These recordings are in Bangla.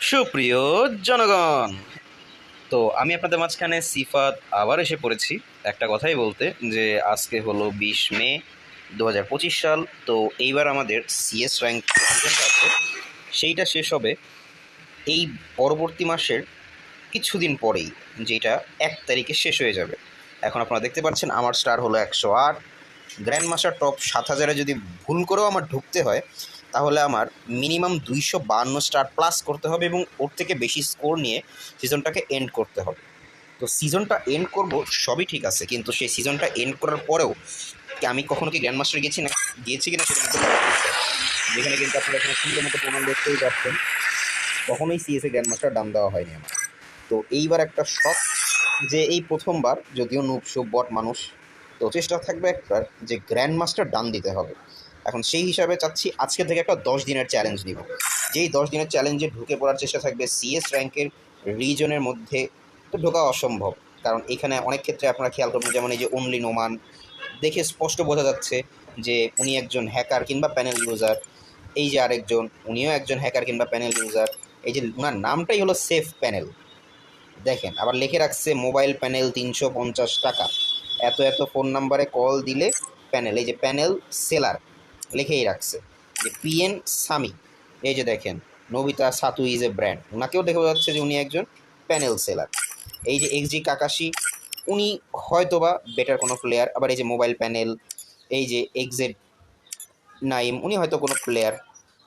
সুপ্রিয় জনগণ, তো আমি আপনাদের মাঝখানে সিফাত আবার এসে পড়েছি একটা কথাই বলতে, যে আজকে হলো 20 মে 2025 সাল। তো এইবার আমাদের সিএস র্যাঙ্ক আছে, সেইটা শেষ হবে এই পরবর্তী মাসের কিছুদিন পরেই, যেটা 1 তারিখে শেষ হয়ে যাবে। এখন আপনারা দেখতে পাচ্ছেন আমার স্টার হলো 108। গ্র্যান্ড মাস্টার টপ 7,000-এ যদি ভুল করেও আমার ঢুকতে হয়, তাহলে আমার মিনিমাম 252 স্টার প্লাস করতে হবে এবং ওর থেকে বেশি স্কোর নিয়ে সিজনটাকে এন্ড করতে হবে। তো সিজনটা এন্ড করব সবই ঠিক আছে, কিন্তু সেই সিজনটা এন্ড করার পরেও আমি কখনো কি গ্র্যান্ড মাস্টার গিয়েছি কিনা সেটা কিন্তু বলা হয়েছে। যেখানে কিন্তু আপনারা এখানে সুন্দর মতো প্রমাণ দেখতেই পাচ্ছেন, কখনোই সিএসএ গ্র্যান্ড মাস্টার দাম দেওয়া হয়নি আমার। তো এইবার একটা শখ, যে এই প্রথমবার, যদিও নুবসুব বট মানুষ, তো চেষ্টা থাকবে একবার যে গ্র্যান্ড মাস্টার ডান দিতে হবে। এখন সেই হিসাবে চাচ্ছি আজকে থেকে একটা 10 দিনের চ্যালেঞ্জ নিব, যেই 10 দিনের চ্যালেঞ্জে ঢুকে পড়ার চেষ্টা থাকবে সিএস র্যাঙ্কের রিজনের মধ্যে। তো ঢোকা অসম্ভব, কারণ এখানে অনেক ক্ষেত্রে আপনারা খেয়াল করবেন, যেমন এই যে অনলি নোমান, দেখে স্পষ্ট বোঝা যাচ্ছে যে উনি একজন হ্যাকার কিংবা প্যানেল ইউজার। এই যে আরেকজন, উনিও একজন হ্যাকার কিংবা প্যানেল ইউজার। এই যে ওনার নামটাই হলো সেফ প্যানেল, দেখেন আবার লিখে রাখছে মোবাইল প্যানেল 350 টাকা, এত এত ফোন নাম্বারে কল দিলে প্যানেল। এই যে প্যানেল সেলার লিখেই রাখছে, যে পিএন সামি। এই যে দেখেন নবিতা সাতু ইজ এ ব্র্যান্ড, ওনাকেও দেখা যাচ্ছে যে উনি একজন প্যানেল সেলার। এই যে এক্সজি কাকাশি, উনি হয়তোবা বেটার কোনো প্লেয়ার। আবার এই যে মোবাইল প্যানেল, এই যে এক্সেড নাইম, উনি হয়তো কোনো প্লেয়ার।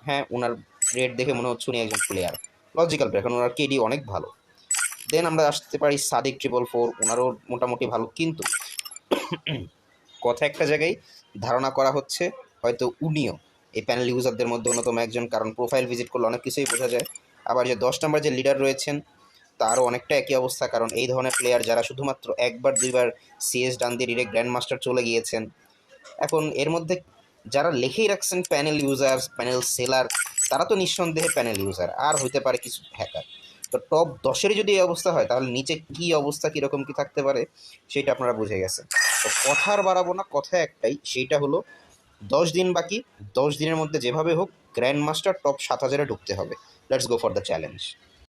হ্যাঁ, ওনার রেট দেখে মনে হচ্ছে উনি একজন প্লেয়ার, লজিক্যাল প্লেয়ার, কারণ ওনার কেডি অনেক ভালো। দেন আমরা আসতে পারি সাদিক 444, ওনারও মোটামুটি ভালো, কিন্তু কথা একটা জায়গায় ধারণা করা হচ্ছে হয়তো উনিও এই প্যানেল ইউজারদের মধ্যে অন্যতম একজন, কারণ প্রোফাইল ভিজিট করলে অনেক কিছুই বোঝা যায়। আবার যে 10 নম্বর যে লিডার রয়েছেন, তারও অনেকটা একই অবস্থা, কারণ এই ধরনের প্লেয়ার যারা শুধুমাত্র একবার দুইবার সিএস ডান দিয়ে ডিরেক্ট গ্র্যান্ড মাস্টার চলে গিয়েছেন। এখন এর মধ্যে যারা লিখেই রাখছেন প্যানেল ইউজার, প্যানেল সেলার, তারা তো নিঃসন্দেহে প্যানেল ইউজার, আর হইতে পারে কিছু হ্যাকার। তো টপ 10-এরই যদি এই অবস্থা হয়, তাহলে নিচে কী অবস্থা, কীরকম কী থাকতে পারে, সেটা আপনারা বুঝে গেছেন। তো কথা আর বাড়াবো না, কথা একটাই, সেইটা হলো 10 দিন বাকি। 10 দিনের মধ্যে যেভাবে হোক গ্র্যান্ড মাস্টার টপ 7,000-এ ঢুকতে হবে। Let's go for the challenge.